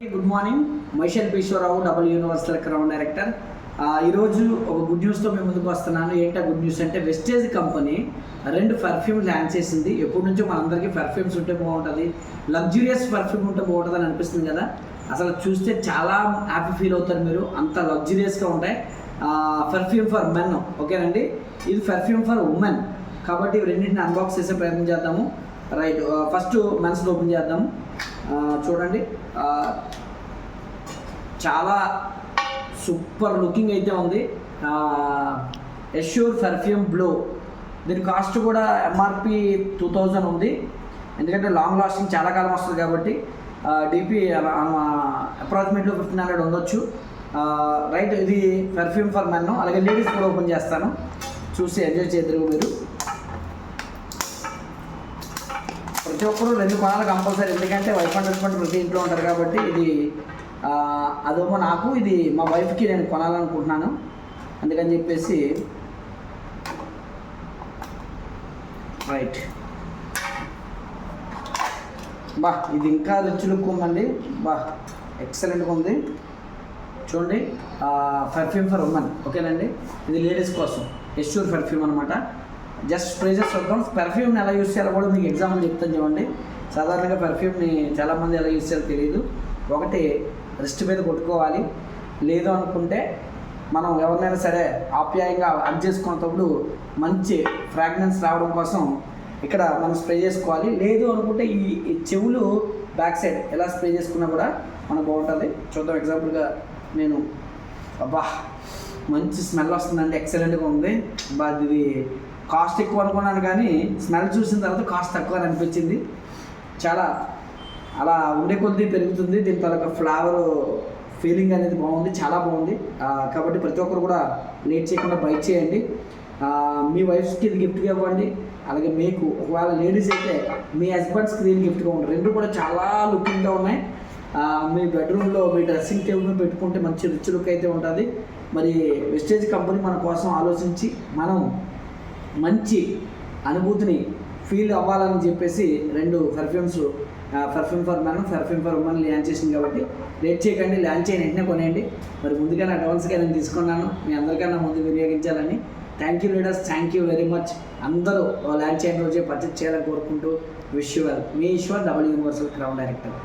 Good morning. Myself Eshwara Rao, double universal crown director. ఈరోజు ఒక good న్యూస్తో మేము ముందుకు వస్తున్నాను. ఏంటా గుడ్ న్యూస్ అంటే, వెస్టేజ్ కంపెనీ 2 పర్ఫ్యూమ్ లాంచ్ చేసింది. ఎప్పటి నుంచో మనందరికీ పర్ఫ్యూమ్స్ ఉంటే బాగుంటుంది, లగ్జూరియస్ పర్ఫ్యూమ్ ఉంటే బాగుంటుంది అని అనిపిస్తుంది కదా. అసలు చూస్తే చాలా హ్యాపీ ఫీల్ అవుతారు మీరు, అంత లగ్జూరియస్గా ఉంటాయి. పర్ఫ్యూమ్ ఫర్ మెన్, ఓకేనండి. ఇది పర్ఫ్యూమ్ ఫర్ ఉమెన్ కాబట్టి రెండింటిని అన్బాక్స్ చేసే ప్రయత్నం చేద్దాము. రైట్, ఫస్ట్ మెన్స్ ఓపెన్ చేద్దాము. చూడండి, చాలా సూపర్ లుకింగ్ అయితే ఉంది. ఎష్యూర్ పర్ఫ్యూమ్ బ్లో, దీని కాస్ట్ కూడా ఎంఆర్పి 2000 ఉంది. ఎందుకంటే లాంగ్ లాస్టింగ్ చాలా కాలం వస్తుంది కాబట్టి డిపి అప్రాక్సిమేట్లీ 1500 ఉండొచ్చు. రైట్, ఇది పర్ఫ్యూమ్ ఫర్ మెన్. అలాగే లేడీస్ కూడా ఓపెన్ చేస్తాను, చూసి ఎంజాయ్ చేద్దరు మీరు. ప్రతి ఒక్కరు 2 కొనాలి కంపల్సరీ, ఎందుకంటే వైఫ్ అండ్ హస్బెండ్ ప్రతి ఇంట్లో ఉంటారు కాబట్టి. ఇది అదేమో నాకు, ఇది మా వైఫ్కి నేను కొనాలనుకుంటున్నాను, అందుకని చెప్పేసి. రైట్, బా ఇది ఇంకా రిచ్ లుక్ ఉందండి, బా ఎక్సలెంట్గా ఉంది. చూడండి, పర్ఫ్యూమ్ ఫర్ ఉమెన్, ఓకేనండి. ఇది లేడీస్ కోసం ఎష్యూర్ పర్ఫ్యూమ్ అనమాట. జస్ట్ ప్రైజెస్ చూద్దాం. పర్ఫ్యూమ్ని ఎలా యూస్ చేయాలో కూడా మీకు ఎగ్జాంపుల్ చెప్తాను చూడండి. సాధారణంగా పర్ఫ్యూమ్ని చాలామంది ఎలా యూస్ చేయాలో తెలియదు. ఒకటి, రిస్ట్ మీద కొట్టుకోవాలి. లేదు అనుకుంటే మనం ఎవరినైనా సరే ఆప్యాయంగా హగ్ చేసుకునేటప్పుడు మంచి ఫ్రాగ్రెన్స్ రావడం కోసం ఇక్కడ మనం స్ప్రే చేసుకోవాలి. లేదు అనుకుంటే ఈ చెవులు బ్యాక్ సైడ్ ఎలా స్ప్రే చేసుకున్నా కూడా మనకు బాగుంటుంది. చూద్దాం ఎగ్జాంపుల్గా. నేను అబ్బా మంచి స్మెల్ వస్తుందండి, ఎక్సలెంట్గా ఉంది. బా ఇది కాస్ట్ ఎక్కువ అనుకున్నాను కానీ స్మెల్ చూసిన తర్వాత కాస్ట్ తక్కువ అని అనిపించింది. చాలా అలా ఉండే కొద్దీ పెరుగుతుంది. దీని తర్వాత ఫ్లేవర్ ఫీలింగ్ అనేది బాగుంది, చాలా బాగుంది. కాబట్టి ప్రతి ఒక్కరు కూడా లేట్ చేయకుండా బై చేయండి. మీ వైఫ్స్కి ఇది గిఫ్ట్గా ఇవ్వండి. అలాగే మీకు ఒకవేళ లేడీస్ అయితే మీ హస్బెండ్ స్క్రీన్ గిఫ్ట్గా ఉంటుంది. 2 కూడా చాలా లుకింగ్గా ఉన్నాయి. మీ బెడ్రూమ్లో మీ డ్రెస్సింగ్ టేబుల్ పెట్టుకుంటే మంచి రిచ్ లుక్ అయితే ఉంటుంది. మరి వెస్టేజ్ కంపెనీ మన కోసం ఆలోచించి మనం మంచి అనుభూతిని ఫీల్ అవ్వాలని చెప్పేసి 2 perfumes, perfume for men, perfume for women launch చేసింది. కాబట్టి లేట్ చేయకండి, లాంచ్ అయిన వెంటనే కొనేయండి. మరి ముందుగానే అడ్వాన్స్గా నేను తీసుకున్నాను, మీ అందరికన్నా ముందు వినియోగించాలని. Thank you leaders, thank you very much. అందరూ లాంచ్ అయిన రోజే పర్చేజ్ చేయాలని కోరుకుంటూ విష్ యూ వెల్. మీ Eshwar, double universal crown director.